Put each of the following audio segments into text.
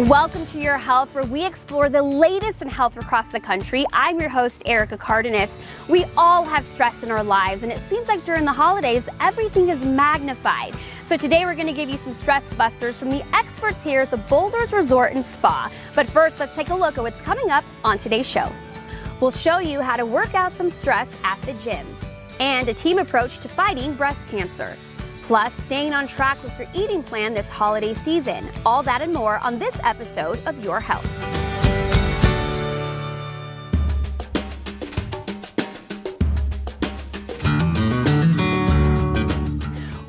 Welcome to Your Health, where we explore the latest in health across the country. I'm your host, Erica Cardenas. We all have stress in our lives, and it seems like during the holidays, everything is magnified. So today we're going to give you some stress busters from the experts here at the Boulders Resort and Spa. But first, let's take a look at what's coming up on today's show. We'll show you how to work out some stress at the gym and a team approach to fighting breast cancer. Plus, staying on track with your eating plan this holiday season. All that and more on this episode of Your Health.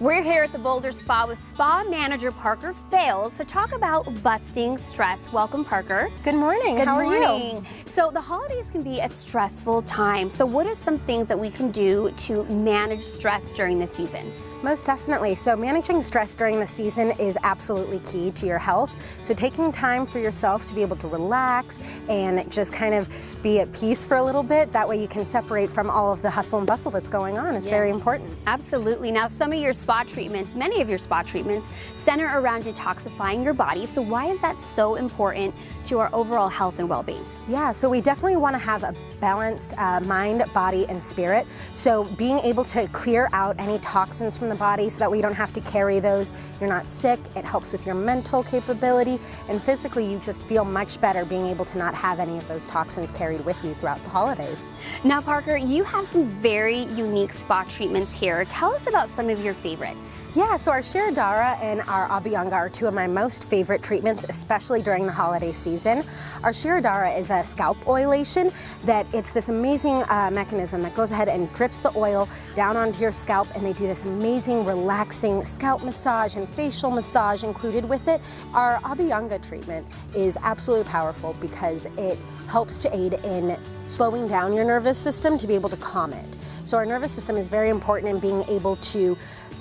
We're here at the Boulder Spa with spa manager Parker Fales to talk about busting stress. Welcome, Parker. Good morning. How are you? So the holidays can be a stressful time. So what are some things that we can do to manage stress during the season? Most definitely. So managing stress during the season is absolutely key to your health. So taking time for yourself to be able to relax and just kind of be at peace for a little bit, that way you can separate from all of the hustle and bustle that's going on is very important. Absolutely. Now, some of your spa treatments, many of your spa treatments, center around detoxifying your body. So why is that so important to our overall health and well-being? Yeah, so we definitely want to have a balanced mind, body, and spirit. So being able to clear out any toxins from the body so that we don't have to carry those. You're not sick. It helps with your mental capability, and physically you just feel much better being able to not have any of those toxins carried with you throughout the holidays. Now, Parker, you have some very unique spa treatments here. Tell us about some of your favorites. Yeah, so our Shirodara and our Abhyanga are two of my most favorite treatments, especially during the holiday season. Our Shirodara is a scalp oilation that it's this amazing mechanism that goes ahead and drips the oil down onto your scalp, and they do this amazing relaxing scalp massage and facial massage included with it. Our Abhyanga treatment is absolutely powerful because it helps to aid in slowing down your nervous system to be able to calm it. So our nervous system is very important in being able to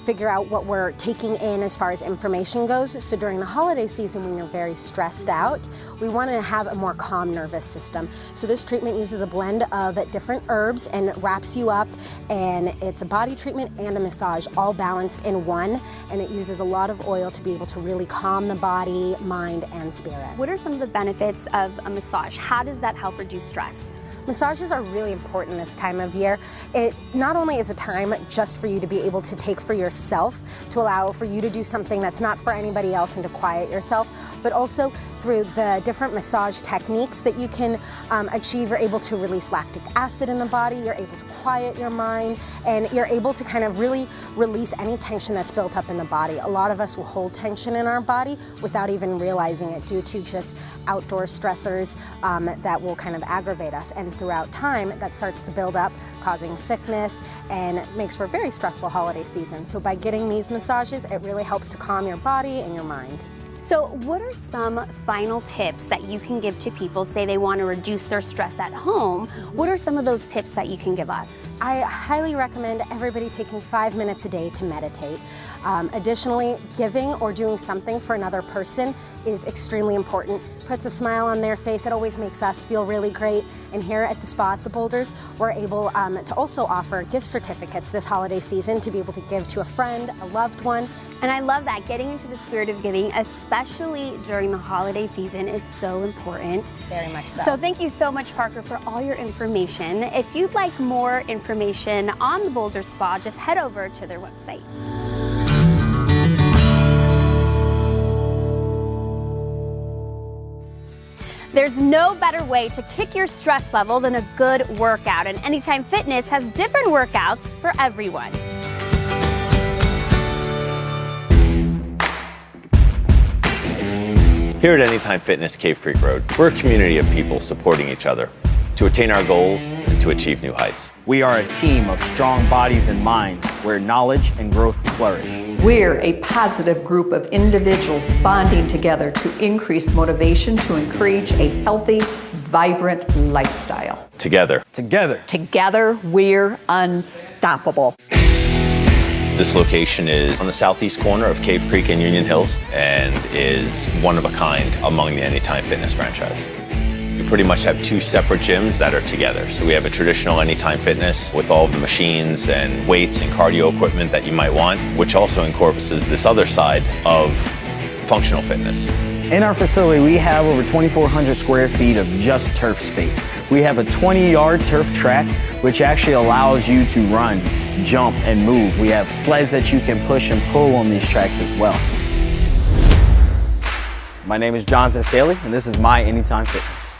figure out what we're taking in as far as information goes. So during the holiday season, when you're very stressed out, we want to have a more calm nervous system. So this treatment uses a blend of different herbs and wraps you up, and it's a body treatment and a massage all balanced in one, and it uses a lot of oil to be able to really calm the body, mind, and spirit. What are some of the benefits of a massage? How does that help reduce stress? Massages are really important this time of year. It not only is a time just for you to be able to take for yourself, to allow for you to do something that's not for anybody else and to quiet yourself, but also through the different massage techniques that you can achieve, you're able to release lactic acid in the body, you're able to quiet your mind, and you're able to kind of really release any tension that's built up in the body. A lot of us will hold tension in our body without even realizing it due to just outdoor stressors that will kind of aggravate us. And throughout time, that starts to build up, causing sickness, and makes for a very stressful holiday season. So by getting these massages, it really helps to calm your body and your mind. So what are some final tips that you can give to people, say they want to reduce their stress at home? What are some of those tips that you can give us? I highly recommend everybody taking 5 minutes a day to meditate. Additionally, giving or doing something for another person is extremely important. Puts a smile on their face. It always makes us feel really great. And here at the spa at the Boulders, we're able to also offer gift certificates this holiday season to be able to give to a friend, a loved one. And I love that, getting into the spirit of giving, especially during the holiday season, is so important. Very much so. So thank you so much, Parker, for all your information. If you'd like more information on the Boulder Spa, just head over to their website. There's no better way to kick your stress level than a good workout, and Anytime Fitness has different workouts for everyone. Here at Anytime Fitness Cave Creek Road, we're a community of people supporting each other to attain our goals and to achieve new heights. We are a team of strong bodies and minds where knowledge and growth flourish. We're a positive group of individuals bonding together to increase motivation to encourage a healthy, vibrant lifestyle. Together, we're unstoppable. this location is on the southeast corner of Cave Creek and Union Hills and is one of a kind among the Anytime Fitness franchise. We pretty much have two separate gyms that are together. So we have a traditional Anytime Fitness with all of the machines and weights and cardio equipment that you might want, which also encompasses this other side of functional fitness. In our facility, we have over 2,400 square feet of just turf space. We have a 20-yard turf track, which actually allows you to run, jump, and move. We have sleds that you can push and pull on these tracks as well. My name is Jonathan Staley, and this is my Anytime Fitness.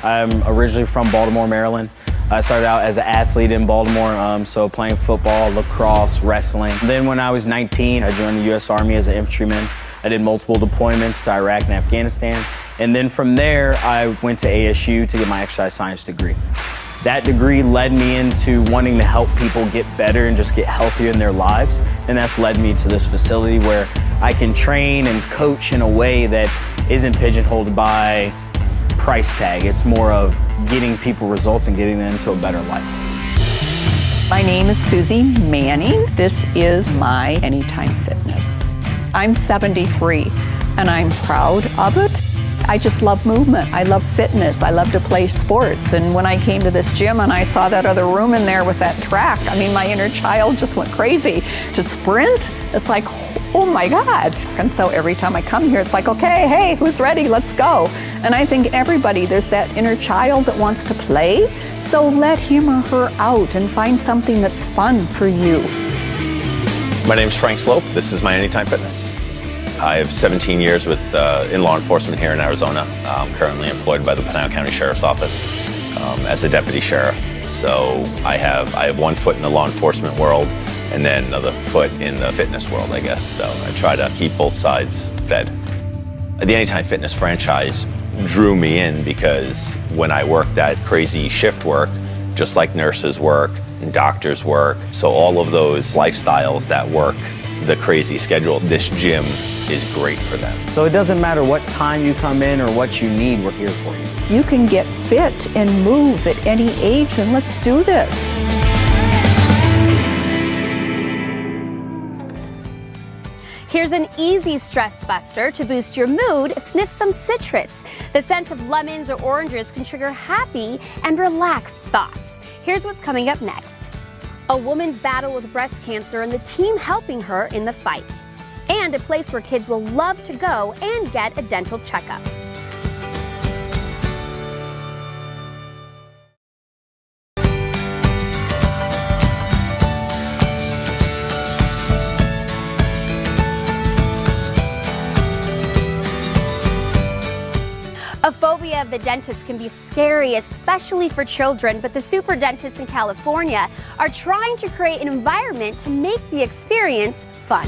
I'm originally from Baltimore, Maryland. I started out as an athlete in Baltimore, so playing football, lacrosse, wrestling. Then when I was 19, I joined the U.S. Army as an infantryman. I did multiple deployments to Iraq and Afghanistan. And then from there, I went to ASU to get my exercise science degree. That degree led me into wanting to help people get better and just get healthier in their lives. And that's led me to this facility where I can train and coach in a way that isn't pigeonholed by price tag. It's more of getting people results and getting them to a better life. My name is Susie Manning. This is my Anytime Fitness. I'm 73 and I'm proud of it. I just love movement. I love fitness. I love to play sports. And when I came to this gym and I saw that other room in there with that track, I mean, my inner child just went crazy. To sprint, it's like, oh my God. And so every time I come here, it's like, okay, hey, who's ready? Let's go. And I think everybody, there's that inner child that wants to play. So let him or her out and find something that's fun for you. My name is Frank Slope. This is my Anytime Fitness. I have 17 years in law enforcement here in Arizona. I'm currently employed by the Pinal County Sheriff's Office as a deputy sheriff. So I have one foot in the law enforcement world and then another foot in the fitness world, I guess. So I try to keep both sides fed. The Anytime Fitness franchise drew me in because when I worked that crazy shift work, just like nurses work and doctors work, so all of those lifestyles that work the crazy schedule, this gym is great for them. So it doesn't matter what time you come in or what you need, we're here for you. You can get fit and move at any age, and let's do this. Here's an easy stress buster to boost your mood. Sniff some citrus. The scent of lemons or oranges can trigger happy and relaxed thoughts. Here's what's coming up next. A woman's battle with breast cancer and the team helping her in the fight. And a place where kids will love to go and get a dental checkup. A phobia of the dentist can be scary, especially for children, but the super dentists in California are trying to create an environment to make the experience fun.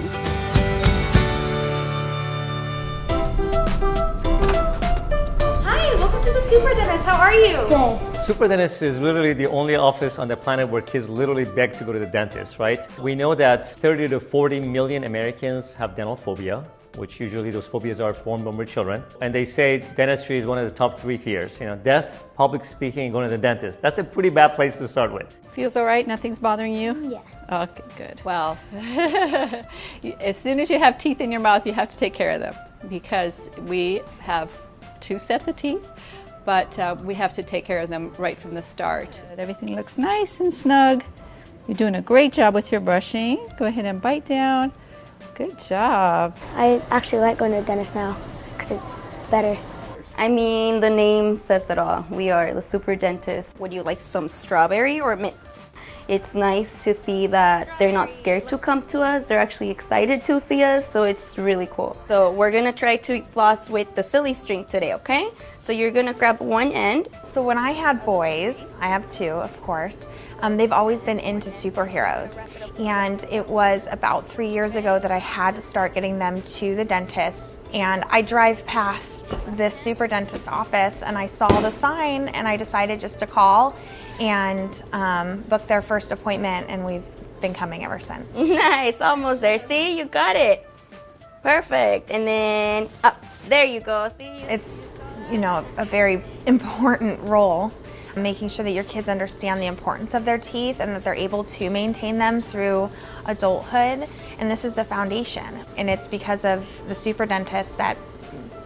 Hi, welcome to the Super Dentist. How are you? Good. Super Dentist is literally the only office on the planet where kids literally beg to go to the dentist, right? We know that 30 to 40 million Americans have dental phobia, which usually those phobias are formed when we're children. And they say dentistry is one of the top 3 fears. You know, death, public speaking, and going to the dentist. That's a pretty bad place to start with. Feels all right? Nothing's bothering you? Yeah. Okay, good. Well, as soon as you have teeth in your mouth, you have to take care of them because we have 2 sets of teeth, but we have to take care of them right from the start. Everything looks nice and snug. You're doing a great job with your brushing. Go ahead and bite down. Good job. I actually like going to the dentist now because it's better. I mean, the name says it all. We are the Super Dentist. Would you like some strawberry or mint? It's nice to see that they're not scared to come to us. They're actually excited to see us, so it's really cool. So we're gonna try to floss with the silly string today, okay? So you're gonna grab one end. So when I had boys, I have 2, of course, they've always been into superheroes. And it was about 3 years ago that I had to start getting them to the dentist. And I drive past this Super Dentist office and I saw the sign and I decided just to call and book their first appointment, and we've been coming ever since. Nice, almost there. See, you got it. Perfect. And then up. There you go. See? It's, you know, a very important role, making sure that your kids understand the importance of their teeth and that they're able to maintain them through adulthood. And this is the foundation. And it's because of the Super Dentist that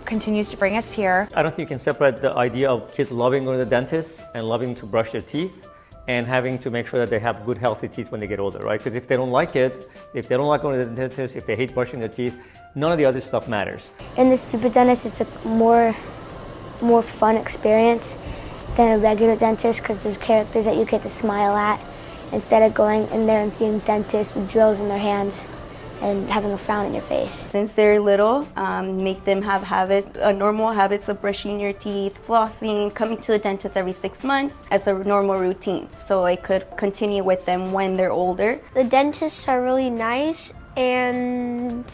continues to bring us here. I don't think you can separate the idea of kids loving going to the dentist and loving to brush their teeth. and having to make sure that they have good, healthy teeth when they get older, right? Because if they don't like it, if they don't like going to the dentist, if they hate brushing their teeth, none of the other stuff matters. In the super dentist, it's a more fun experience than a regular dentist because there's characters that you get to smile at instead of going in there and seeing dentists with drills in their hands and having a frown in your face. Since they're little, make them have normal habits of brushing your teeth, flossing, coming to the dentist every 6 months as a normal routine, so I could continue with them when they're older. The dentists are really nice and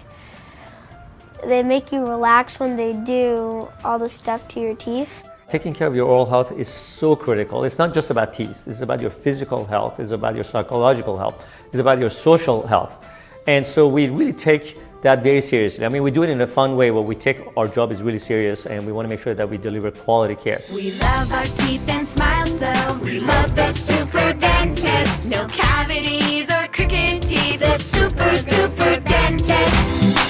they make you relax when they do all the stuff to your teeth. Taking care of your oral health is so critical. It's not just about teeth. It's about your physical health. It's about your psychological health. It's about your social health. And so we really take that very seriously. I mean, we do it in a fun way where we take our job is really serious and we want to make sure that we deliver quality care. We love our teeth and smile so. We love the super dentist. No cavities or crooked teeth. The super duper dentist.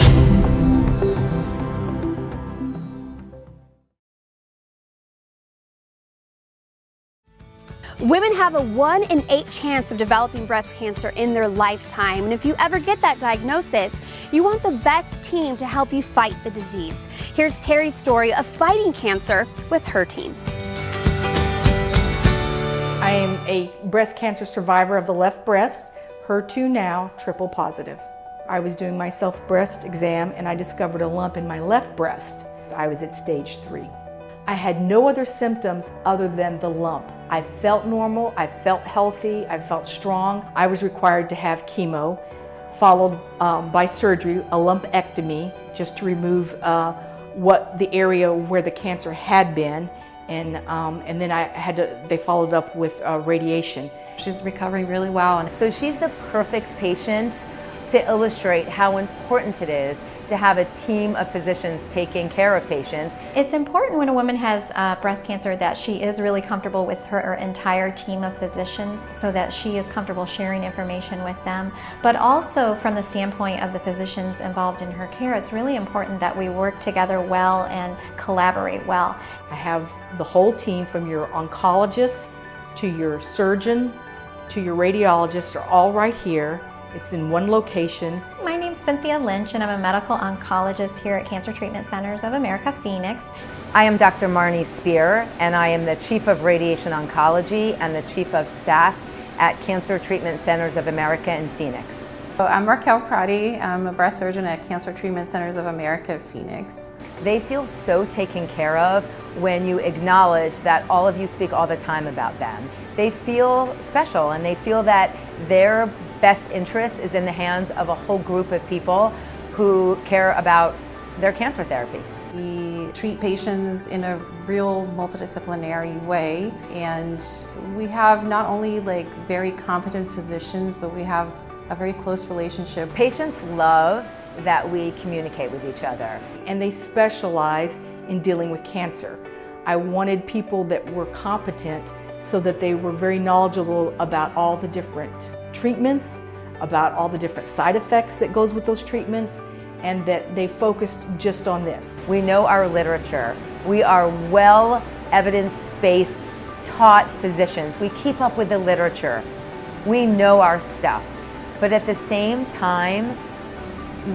Women have a 1 in 8 chance of developing breast cancer in their lifetime. And if you ever get that diagnosis, you want the best team to help you fight the disease. Here's Terry's story of fighting cancer with her team. I am a breast cancer survivor of the left breast, HER2 now, triple positive. I was doing my self-breast exam and I discovered a lump in my left breast. I was at stage 3. I had no other symptoms other than the lump. I felt normal, I felt healthy, I felt strong. I was required to have chemo, followed by surgery, a lumpectomy, just to remove the area where the cancer had been, and then they followed up with radiation. She's recovering really well. And so she's the perfect patient to illustrate how important it is to have a team of physicians taking care of patients. It's important when a woman has breast cancer that she is really comfortable with her entire team of physicians so that she is comfortable sharing information with them. But also from the standpoint of the physicians involved in her care, it's really important that we work together well and collaborate well. I have the whole team from your oncologist to your surgeon to your radiologist are all right here. It's in one location. My name's Cynthia Lynch and I'm a medical oncologist here at Cancer Treatment Centers of America, Phoenix. I am Dr. Marnie Spear and I am the Chief of Radiation Oncology and the Chief of Staff at Cancer Treatment Centers of America in Phoenix. I'm Raquel Crotty. I'm a breast surgeon at Cancer Treatment Centers of America, Phoenix. They feel so taken care of when you acknowledge that all of you speak all the time about them. They feel special and they feel that their best interest is in the hands of a whole group of people who care about their cancer therapy. We treat patients in a real multidisciplinary way, and we have not only very competent physicians, but we have a very close relationship. Patients love that we communicate with each other. And they specialize in dealing with cancer. I wanted people that were competent so that they were very knowledgeable about all the different treatments, about all the different side effects that goes with those treatments, and that they focused just on this. We know our literature. We are well evidence-based taught physicians. We keep up with the literature. We know our stuff. But at the same time,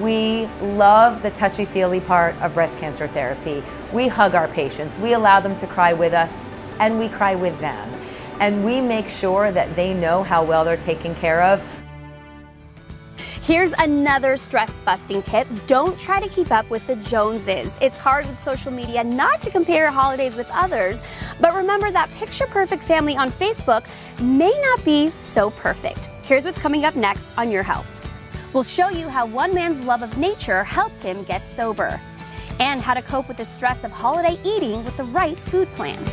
we love the touchy-feely part of breast cancer therapy. We hug our patients. We allow them to cry with us, and we cry with them. And we make sure that they know how well they're taken care of. Here's another stress-busting tip. Don't try to keep up with the Joneses. It's hard with social media not to compare holidays with others, but remember that picture-perfect family on Facebook may not be so perfect. Here's what's coming up next on Your Health. We'll show you how one man's love of nature helped him get sober, and how to cope with the stress of holiday eating with the right food plan.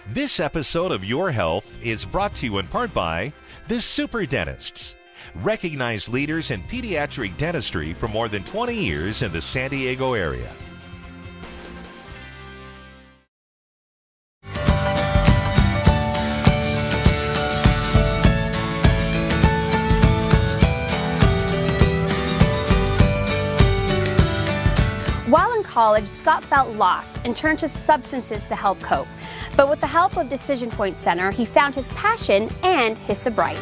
This episode of Your Health is brought to you in part by the Super Dentists, recognized leaders in pediatric dentistry for more than 20 years in the San Diego area. While in college, Scott felt lost and turned to substances to help cope. But with the help of Decision Point Center, he found his passion and his sobriety.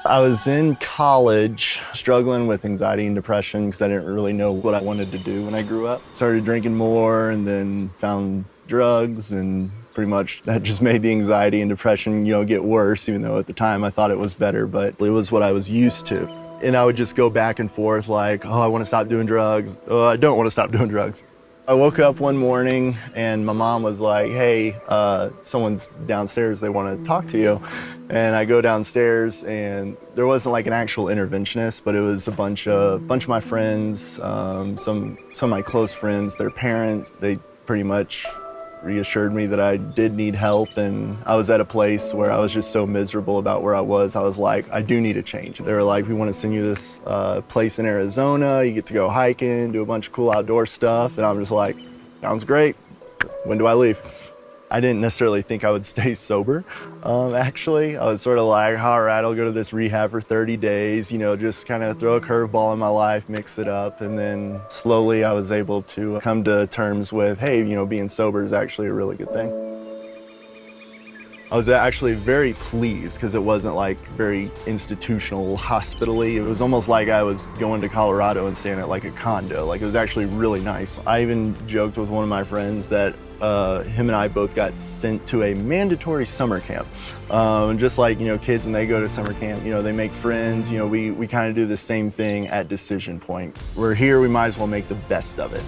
I was in college struggling with anxiety and depression because I didn't really know what I wanted to do when I grew up. Started drinking more and then found drugs, and pretty much that just made the anxiety and depression, get worse, even though at the time I thought it was better, but it was what I was used to. And I would just go back and forth like, oh, I want to stop doing drugs. Oh, I don't want to stop doing drugs. I woke up one morning and my mom was like, hey, someone's downstairs, they want to talk to you. And I go downstairs and there wasn't like an actual interventionist, but it was a bunch of my friends, some of my close friends, their parents. They pretty much reassured me that I did need help, and I was at a place where I was just so miserable about where I was. I was like, I do need a change. They were like, we want to send you this place in Arizona. You get to go hiking, do a bunch of cool outdoor stuff. And I'm just like, sounds great. When do I leave? I didn't necessarily think I would stay sober, actually. I was sort of like, all right, I'll go to this rehab for 30 days, just kind of throw a curveball in my life, mix it up. And then slowly I was able to come to terms with, hey, being sober is actually a really good thing. I was actually very pleased because it wasn't like very institutional, hospital-y. It was almost like I was going to Colorado and staying at like a condo. Like, it was actually really nice. I even joked with one of my friends that him and I both got sent to a mandatory summer camp. Just like, kids when they go to summer camp, they make friends. We kind of do the same thing at Decision Point. We're here, we might as well make the best of it.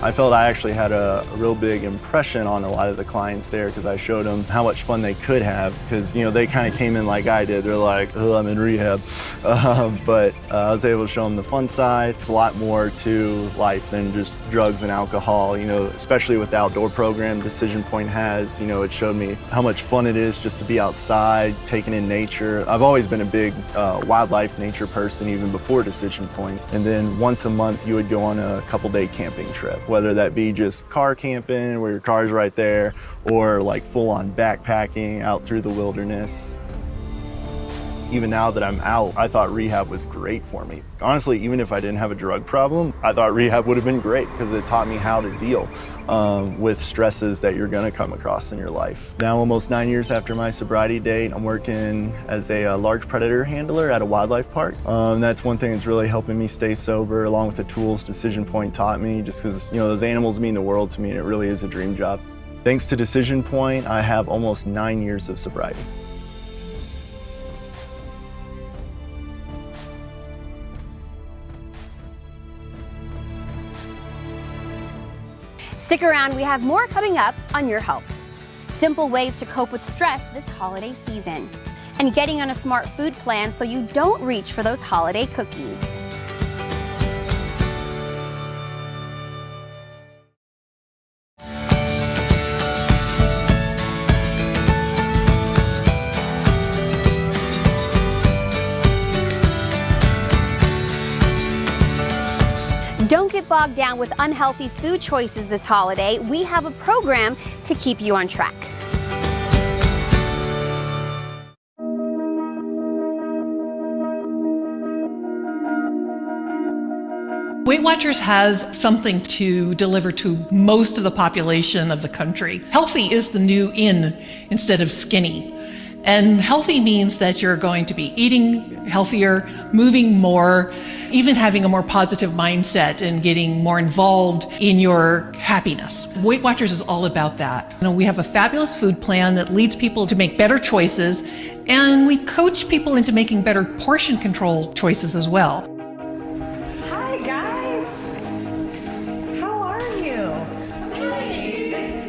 I felt I actually had a real big impression on a lot of the clients there because I showed them how much fun they could have, because they kind of came in like I did. They're like, oh, I'm in rehab. But I was able to show them the fun side. There's a lot more to life than just drugs and alcohol, especially with the outdoor program Decision Point has. It showed me how much fun it is just to be outside, taking in nature. I've always been a big wildlife nature person even before Decision Point. And then once a month you would go on a couple-day camping trip, whether that be just car camping where your car's right there, or like full-on backpacking out through the wilderness. Even now that I'm out, I thought rehab was great for me. Honestly, even if I didn't have a drug problem, I thought rehab would have been great because it taught me how to deal with stresses that you're gonna come across in your life. Now, almost 9 years after my sobriety date, I'm working as a large predator handler at a wildlife park. That's one thing that's really helping me stay sober, along with the tools Decision Point taught me, just because those animals mean the world to me, and it really is a dream job. Thanks to Decision Point, I have almost 9 years of sobriety. Stick around, we have more coming up on Your Health. Simple ways to cope with stress this holiday season. And getting on a smart food plan so you don't reach for those holiday cookies. Don't get bogged down with unhealthy food choices this holiday. We have a program to keep you on track. Weight Watchers has something to deliver to most of the population of the country. Healthy is the new in instead of skinny. And healthy means that you're going to be eating healthier, moving more, even having a more positive mindset and getting more involved in your happiness. Weight Watchers is all about that. We have a fabulous food plan that leads people to make better choices, and we coach people into making better portion control choices as well. Hi guys, how are you?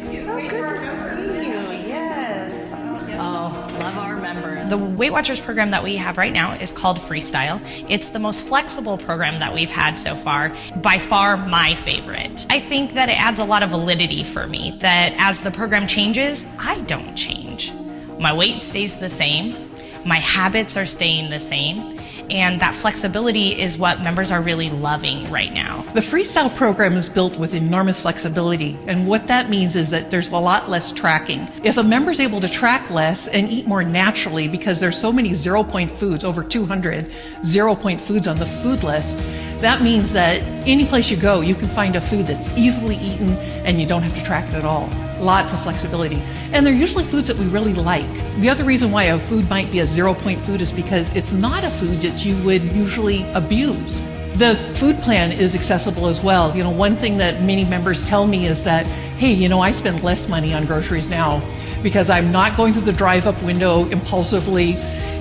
So good to see you, yes. Oh, love our members. The Weight Watchers program that we have right now is called Freestyle. It's the most flexible program that we've had so far, by far my favorite. I think that it adds a lot of validity for me, that as the program changes, I don't change. My weight stays the same, my habits are staying the same, and that flexibility is what members are really loving right now. The Freestyle program is built with enormous flexibility, and what that means is that there's a lot less tracking. If a member is able to track less and eat more naturally, because there's so many 0-point foods, over 200 0-point foods on the food list, that means that any place you go, you can find a food that's easily eaten and you don't have to track it at all. Lots of flexibility. And they're usually foods that we really like. The other reason why a food might be a 0-point food is because it's not a food that you would usually abuse. The food plan is accessible as well. You know, one thing that many members tell me is that, hey, you know, I spend less money on groceries now because I'm not going through the drive-up window impulsively.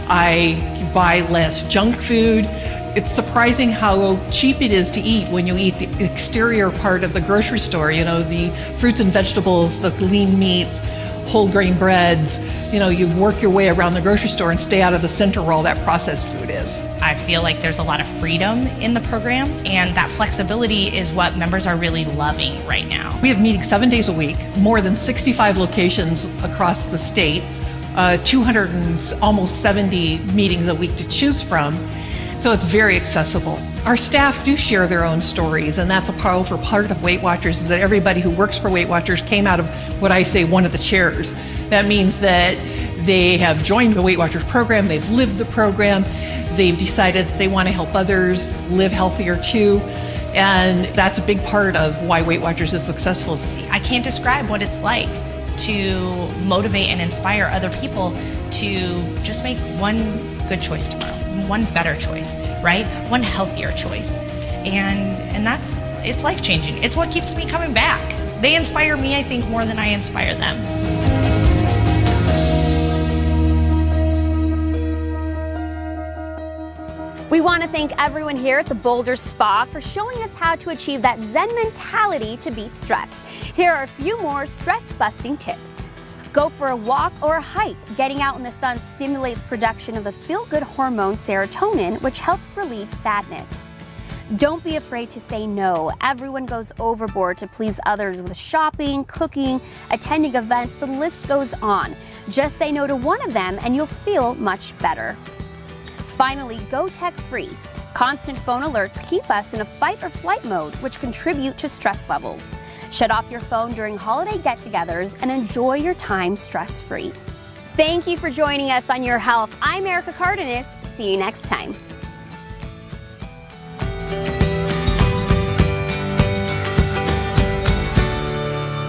I buy less junk food. It's surprising how cheap it is to eat when you eat the exterior part of the grocery store, you know, the fruits and vegetables, the lean meats, whole grain breads. You know, you work your way around the grocery store and stay out of the center where all that processed food is. I feel like there's a lot of freedom in the program, and that flexibility is what members are really loving right now. We have meetings 7 days a week, more than 65 locations across the state, 200 and almost 70 meetings a week to choose from. So it's very accessible. Our staff do share their own stories, and that's a powerful part of Weight Watchers, is that everybody who works for Weight Watchers came out of what I say one of the chairs. That means that they have joined the Weight Watchers program, they've lived the program, they've decided they want to help others live healthier too, and that's a big part of why Weight Watchers is successful. I can't describe what it's like to motivate and inspire other people to just make one good choice tomorrow, one better choice, right? One healthier choice. And it's life-changing. It's what keeps me coming back. They inspire me, I think, more than I inspire them. We want to thank everyone here at the Boulder Spa for showing us how to achieve that Zen mentality to beat stress. Here are a few more stress-busting tips. Go for a walk or a hike. Getting out in the sun stimulates production of the feel-good hormone serotonin, which helps relieve sadness. Don't be afraid to say no. Everyone goes overboard to please others with shopping, cooking, attending events, the list goes on. Just say no to one of them and you'll feel much better. Finally, go tech-free. Constant phone alerts keep us in a fight or flight mode, which contribute to stress levels. Shut off your phone during holiday get-togethers and enjoy your time stress-free. Thank you for joining us on Your Health. I'm Erica Cardenas. See you next time.